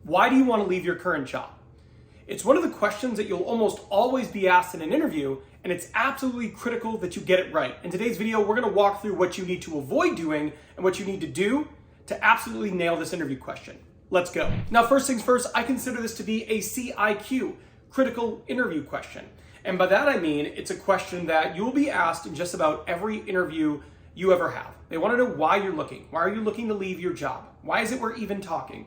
Why do you want to leave your current job? It's one of the questions that you'll almost always be asked in an interview, and it's absolutely critical that you get it right. In today's video, we're going to walk through what you need to avoid doing and what you need to do to absolutely nail this interview question. Let's go. Now, first things first, I consider this to be a CIQ, critical interview question. And by that I mean, it's a question that you will be asked in just about every interview you ever have. They want to know why you're looking. Why are you looking to leave your job? Why is it we're even talking?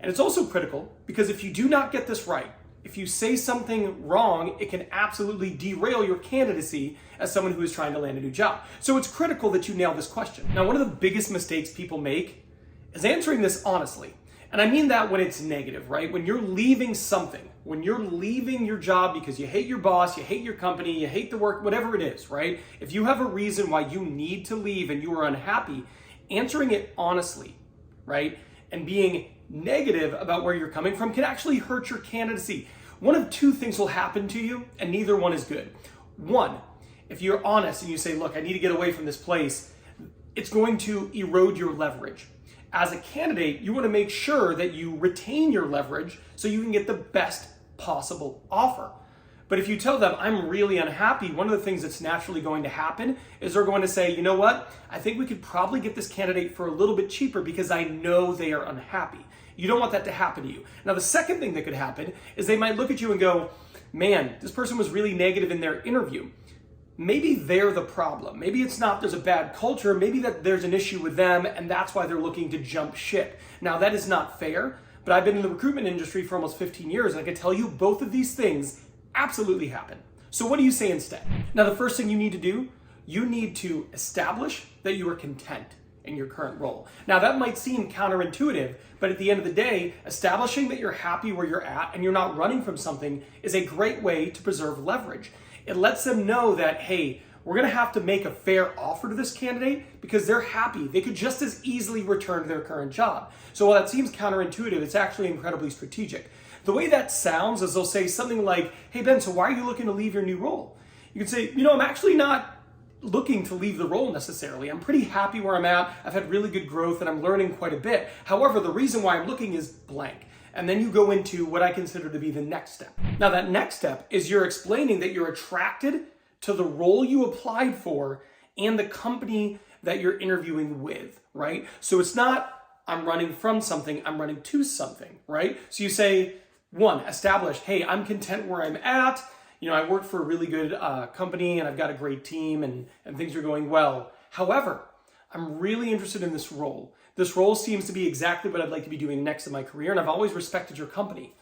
And it's also critical because if you do not get this right, if you say something wrong, it can absolutely derail your candidacy as someone who is trying to land a new job. So it's critical that you nail this question. Now, one of the biggest mistakes people make is answering this honestly. And I mean that when it's negative, right? When you're leaving something, when you're leaving your job because you hate your boss, you hate your company, you hate the work, whatever it is, right? If you have a reason why you need to leave and you are unhappy, answering it honestly, right? And being negative about where you're coming from can actually hurt your candidacy. One of two things will happen to you, and neither one is good. One, if you're honest and you say, look, I need to get away from this place, it's going to erode your leverage. As a candidate, you want to make sure that you retain your leverage so you can get the best possible offer. But if you tell them, I'm really unhappy, one of the things that's naturally going to happen is they're going to say, you know what? I think we could probably get this candidate for a little bit cheaper because I know they are unhappy. You don't want that to happen to you. Now, the second thing that could happen is they might look at you and go, man, this person was really negative in their interview. Maybe they're the problem. Maybe it's not there's a bad culture. Maybe that there's an issue with them and that's why they're looking to jump ship. Now, that is not fair, but I've been in the recruitment industry for almost 15 years and I can tell you both of these things absolutely happen. So what do you say instead? Now, the first thing you need to do, you need to establish that you are content in your current role. Now, that might seem counterintuitive, but at the end of the day, establishing that you're happy where you're at and you're not running from something is a great way to preserve leverage. It lets them know that, hey, we're gonna have to make a fair offer to this candidate because they're happy. They could just as easily return to their current job. So while that seems counterintuitive, it's actually incredibly strategic. The way that sounds is they'll say something like, hey Ben, so why are you looking to leave your new role? You can say, I'm actually not looking to leave the role necessarily. I'm pretty happy where I'm at. I've had really good growth and I'm learning quite a bit. However, the reason why I'm looking is blank. And then you go into what I consider to be the next step. Now, that next step is you're explaining that you're attracted to the role you applied for and the company that you're interviewing with, right? So it's not, I'm running from something, I'm running to something, right? So you say, one, establish, hey, I'm content where I'm at. I work for a really good company and I've got a great team and things are going well. However, I'm really interested in this role. This role seems to be exactly what I'd like to be doing next in my career, and I've always respected your company.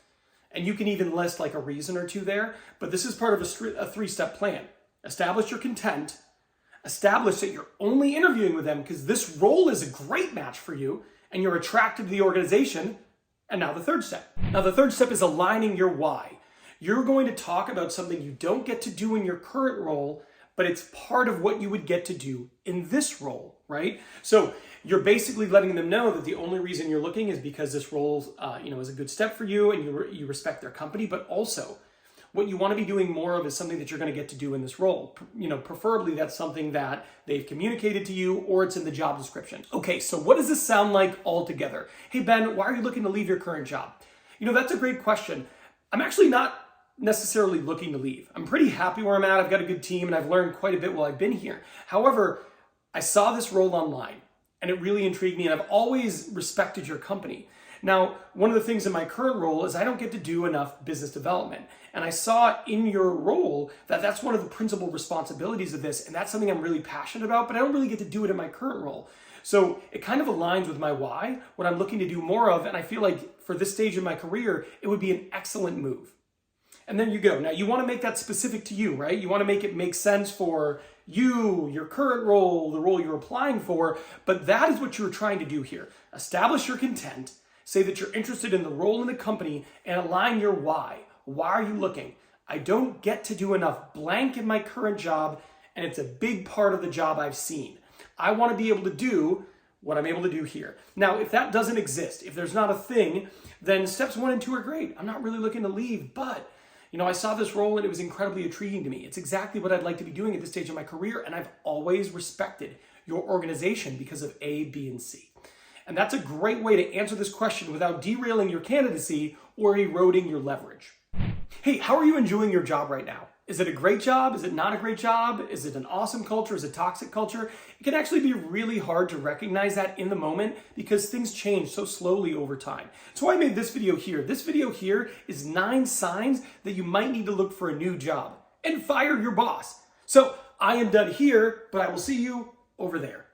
And you can even list like a reason or two there, but this is part of a three-step plan. Establish your content, establish that you're only interviewing with them because this role is a great match for you and you're attracted to the organization, and now the third step. Now the third step is aligning your why. You're going to talk about something you don't get to do in your current role, but it's part of what you would get to do in this role, right? So you're basically letting them know that the only reason you're looking is because this role, is a good step for you and you respect their company, but also what you want to be doing more of is something that you're going to get to do in this role. Preferably that's something that they've communicated to you or it's in the job description. Okay, so what does this sound like altogether? Hey Ben, why are you looking to leave your current job? That's a great question. I'm actually not necessarily looking to leave. I'm pretty happy where I'm at. I've got a good team and I've learned quite a bit while I've been here. However, I saw this role online and it really intrigued me and I've always respected your company. Now, one of the things in my current role is I don't get to do enough business development. And I saw in your role that that's one of the principal responsibilities of this and that's something I'm really passionate about, but I don't really get to do it in my current role. So it kind of aligns with my why, what I'm looking to do more of, and I feel like for this stage in my career, it would be an excellent move. And then you go. Now, you want to make that specific to you, right? You want to make it make sense for you, your current role, the role you're applying for, but that is what you're trying to do here. Establish your content, say that you're interested in the role in the company, and align your why. Why are you looking? I don't get to do enough blank in my current job, and it's a big part of the job I've seen. I want to be able to do what I'm able to do here. Now, if that doesn't exist, if there's not a thing, then steps 1 and 2 are great. I'm not really looking to leave, but I saw this role and it was incredibly intriguing to me. It's exactly what I'd like to be doing at this stage of my career, and I've always respected your organization because of A, B, and C. And that's a great way to answer this question without derailing your candidacy or eroding your leverage. Hey, how are you enjoying your job right now? Is it a great job? Is it not a great job? Is it an awesome culture? Is it a toxic culture? It can actually be really hard to recognize that in the moment because things change so slowly over time. So I made this video here. This video here is 9 signs that you might need to look for a new job and fire your boss. So I am done here, but I will see you over there.